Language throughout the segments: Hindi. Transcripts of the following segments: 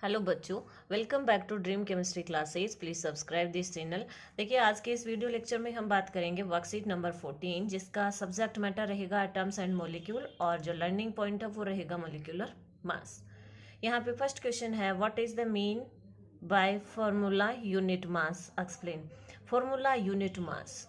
हेलो बच्चों, welcome back to dream chemistry classes. Please subscribe this channel. देखिए, आज के इस वीडियो लेक्चर में हम बात करेंगे वर्कशीट नंबर 14, जिसका सब्जेक्ट मैटर रहेगा एटम्स एंड मॉलिक्यूल और जो लर्निंग पॉइंट है वो रहेगा मॉलिक्यूलर मास। यहाँ पे फर्स्ट क्वेश्चन है, what is the mean by formula unit mass? Explain. Formula unit मास,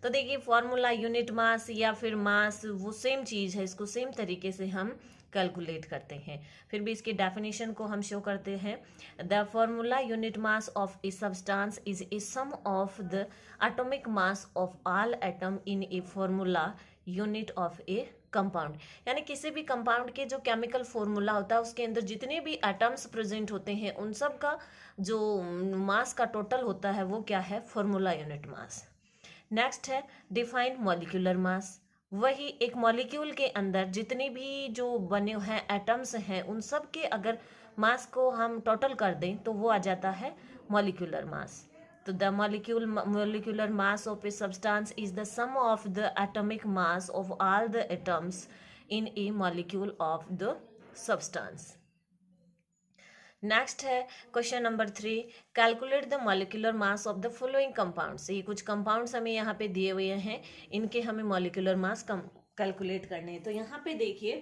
तो देखिए फॉर्मूला यूनिट मास या फिर मास वो सेम चीज है, इसको सेम तरीके से हम कैलकुलेट करते हैं। फिर भी इसकी डेफिनेशन को हम शो करते हैं। The formula unit mass of a substance is a sum of the atomic mass of all atom in a formula unit of a compound. यानी किसी भी कंपाउंड के जो केमिकल फॉर्मूला होता है उसके अंदर जितने भी एटम्स प्रेजेंट होते हैं उन सब का जो मास का टोटल होता है वो क्या है? फॉर्मूला यूनिट मास। नेक्स्ट है डिफाइन मॉलिक्यूलर मास। वही एक मॉलिक्यूल के अंदर जितने भी जो बने हैं एटम्स हैं उन सब के अगर मास को हम टोटल कर दें तो वो आ जाता है मॉलिक्यूलर मास। तो the molecular mass of a substance is the sum of the atomic mass of all the atoms in a molecule of the substance. Next है question number 3, calculate the molecular mass of the following compounds. ये कुछ कंपाउंड्स हमें यहाँ पे दिए हुए हैं, इनके हमें मॉलिक्यूलर मास कैलकुलेट करने हैं। तो यहाँ पे देखिए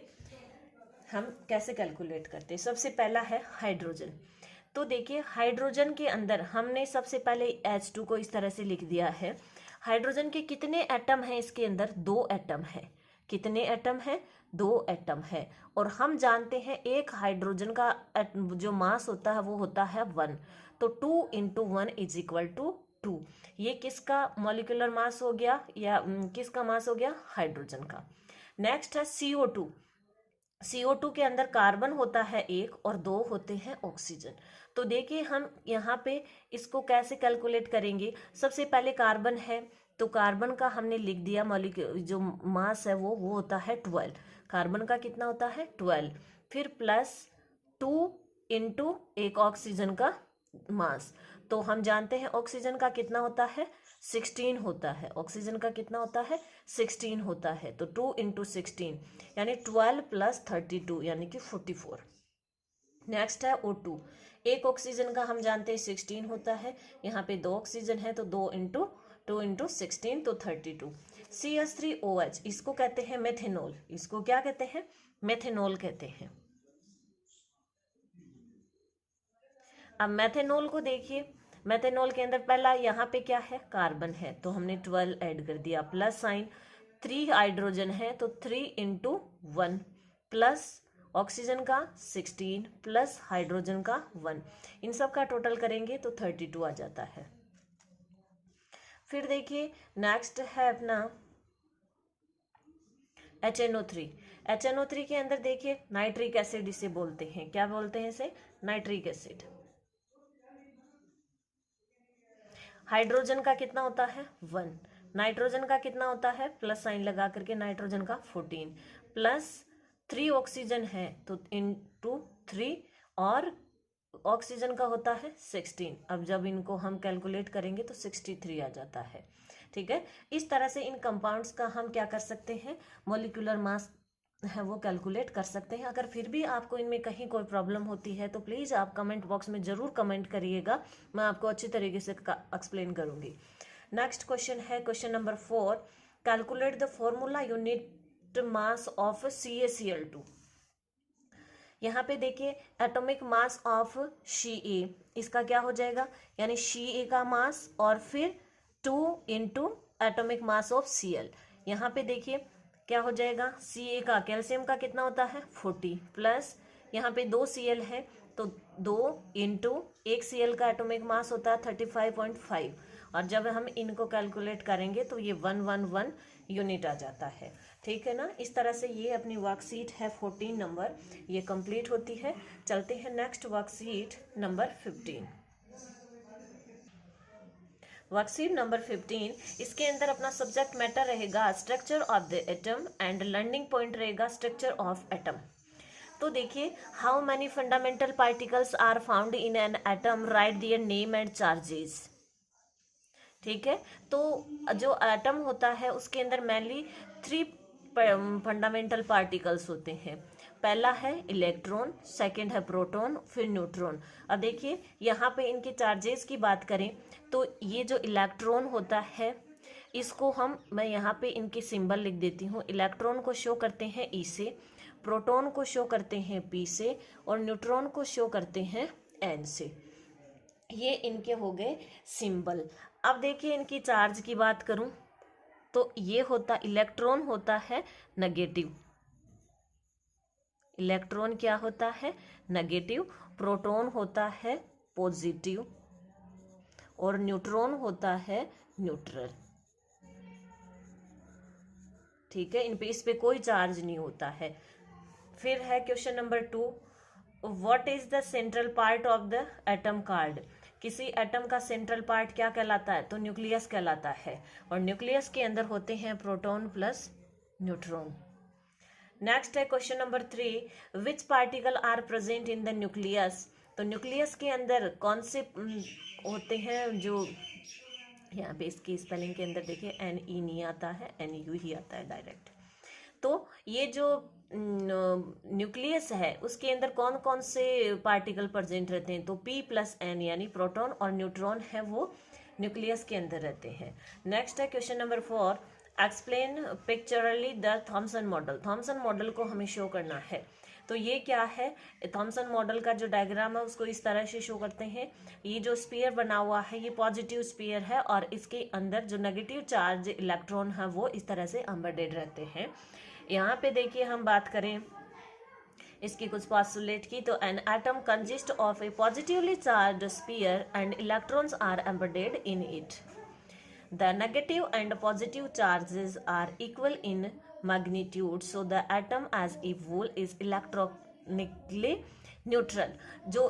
हम कैसे कैलकुलेट करते हैं। सबसे पहला है हाइड्रोजन। तो देखिए हाइड्रोजन के अंदर हमने सबसे पहले H2 को इस तरह से लिख दिया है। हाइड्रोजन के कितने एटम हैं? इसके अंदर 2 एटम है। कितने एटम है? 2 एटम है। और हम जानते हैं एक हाइड्रोजन का जो मास होता है वो होता है 1। तो 2 इंटू 1 इज इक्वल टू 2। ये किसका मॉलिक्यूलर मास हो गया या किसका मास हो गया? हाइड्रोजन का। नेक्स्ट है CO2। CO2 के अंदर कार्बन होता है 1 और 2 होते हैं ऑक्सीजन। तो देखिए हम यहाँ पे इसको कैसे कैलकुलेट करेंगे। सबसे पहले कार्बन है तो कार्बन का हमने लिख दिया मॉलिक्यूल जो मास है वो होता है 12। कार्बन का कितना होता है? 12। फिर प्लस 2 इंटू एक ऑक्सीजन का मास। तो हम जानते हैं ऑक्सीजन का कितना होता है? 16 होता है। ऑक्सीजन का कितना होता है? 16 होता है। तो 2 इंटू 16 यानी 12 प्लस 32 यानी कि 44। नेक्स्ट है O2। एक ऑक्सीजन का हम जानते हैं 16 होता है। यहाँ पे 2 ऑक्सीजन है तो 2 इंटू 16 तो 32। CH3OH इसको कहते हैं मेथेनॉल। इसको क्या कहते हैं? मेथेनॉल कहते हैं। अब मेथेनॉल को देखिए, मेथेनॉल के अंदर पहला यहाँ पे क्या है? कार्बन है तो हमने 12 ऐड कर दिया, प्लस साइन 3 हाइड्रोजन है तो 3 इंटू 1 प्लस ऑक्सीजन का 16 प्लस हाइड्रोजन का 1। इन सब का टोटल करेंगे तो 32 आ जाता है। फिर देखिए नेक्स्ट है अपना HNO3। HNO3 के अंदर देखिए नाइट्रिक एसिड इसे बोलते हैं। क्या बोलते हैं इसे? Nitric acid. हाइड्रोजन का कितना होता है? 1। नाइट्रोजन का कितना होता है? प्लस साइन लगा करके नाइट्रोजन का 14 प्लस 3 ऑक्सीजन है तो इंटू 3 और ऑक्सीजन का होता है 16। अब जब इनको हम कैलकुलेट करेंगे तो 63 आ जाता है। ठीक है, इस तरह से इन कंपाउंड्स का हम क्या कर सकते हैं? मॉलिक्यूलर मास है वो कैलकुलेट कर सकते हैं। अगर फिर भी आपको इनमें कहीं कोई प्रॉब्लम होती है तो प्लीज़ आप कमेंट बॉक्स में ज़रूर कमेंट करिएगा, मैं आपको अच्छी तरीके से एक्सप्लेन करूंगी। नेक्स्ट क्वेश्चन है question number 4, calculate the formula unit mass of CaCl2। यहाँ पे देखिए एटॉमिक मास ऑफ Ca, इसका क्या हो जाएगा? यानी Ca का मास और फिर 2 into atomic mass of Cl। यहाँ पे देखिए क्या हो जाएगा? Ca का कैल्शियम का कितना होता है? 40 प्लस यहाँ पे 2 Cl है तो 2 इंटू एक Cl का एटॉमिक मास होता है 35.5 और जब हम इनको कैलकुलेट करेंगे तो ये 111 यूनिट आ जाता है। ठीक है ना? इस तरह से ये अपनी वर्कशीट है 14 नंबर, ये कंप्लीट होती है। चलते हैं next worksheet number 15। Worksheet number 15, इसके अंदर अपना सब्जेक्ट मैटर रहेगा structure of the atom and learning point रहेगा स्ट्रक्चर ऑफ एटम। तो देखिए how many fundamental particles are found in an atom, write their name and charges. ठीक है, तो जो एटम होता है उसके अंदर मेनली 3 फंडामेंटल पार्टिकल्स होते हैं। पहला है इलेक्ट्रॉन, सेकंड है प्रोटॉन, फिर न्यूट्रॉन। अब देखिए यहाँ पे इनके चार्जेस की बात करें तो ये जो इलेक्ट्रॉन होता है इसको मैं यहाँ पे इनके सिंबल लिख देती हूँ। इलेक्ट्रॉन को शो करते हैं ई से, प्रोटॉन को शो करते हैं पी से, और न्यूट्रॉन को शो करते हैं एन से। ये इनके हो गए सिंबल। अब देखिए इनकी चार्ज की बात करूं तो ये इलेक्ट्रॉन होता है नेगेटिव। इलेक्ट्रॉन क्या होता है? नेगेटिव। प्रोटॉन होता है पॉजिटिव और न्यूट्रॉन होता है न्यूट्रल। ठीक है, इस पे कोई चार्ज नहीं होता है। फिर है question number 2, what is the central part of the atom card? किसी एटम का सेंट्रल पार्ट क्या कहलाता है? तो न्यूक्लियस कहलाता है, और न्यूक्लियस के अंदर होते हैं प्रोटॉन प्लस न्यूट्रॉन। नेक्स्ट है question number 3, which particle are present in the nucleus? तो न्यूक्लियस के अंदर कौन से होते हैं? जो यहाँ पे इसकी स्पेलिंग के अंदर देखिए NE नहीं आता है, NU ही आता है डायरेक्ट। तो ये जो न्यूक्लियस है उसके अंदर कौन कौन से पार्टिकल प्रेजेंट रहते हैं? तो P + N यानी प्रोटॉन और न्यूट्रॉन है वो न्यूक्लियस के अंदर रहते हैं। नेक्स्ट है question number 4, explain pictorially the Thomson model. Thomson model को हमें शो करना है। तो ये क्या है? थॉमसन मॉडल का जो डायग्राम है उसको इस तरह से शो करते हैं। ये जो स्फीयर बना हुआ है ये पॉजिटिव स्फीयर है, और इसके अंदर जो नेगेटिव चार्ज इलेक्ट्रॉन है वो इस तरह से एम्बेडेड रहते हैं। यहाँ पे देखिए हम बात करें इसकी कुछ पोस्टुलेट की, तो an atom consist of a positively charged sphere and electrons are embedded in it. The negative and positive charges are equal in magnitude, so the atom as a whole is electronically neutral. जो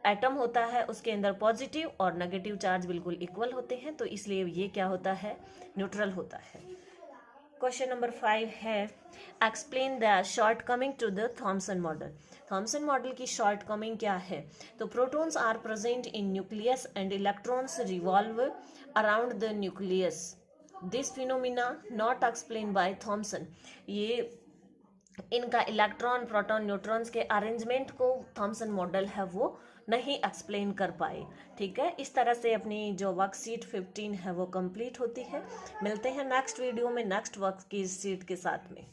एटम होता है उसके अंदर पॉजिटिव और नेगेटिव चार्ज बिल्कुल इक्वल होते हैं, तो इसलिए ये क्या होता है? न्यूट्रल होता है। क्वेश्चन नंबर 5 है, explain the shortcoming to the Thomson model. Thomson model की शॉर्ट कमिंग क्या है? तो protons are present in nucleus and electrons revolve around the nucleus. This phenomena not explain by Thomson. ये इनका इलेक्ट्रॉन, प्रोटॉन, न्यूट्रॉन्स के अरेंजमेंट को थॉमसन मॉडल है वो नहीं एक्सप्लेन कर पाए। ठीक है, इस तरह से अपनी जो वर्कशीट 15 है वो कंप्लीट होती है। मिलते हैं नेक्स्ट वीडियो में नेक्स्ट वर्क की शीट के साथ में।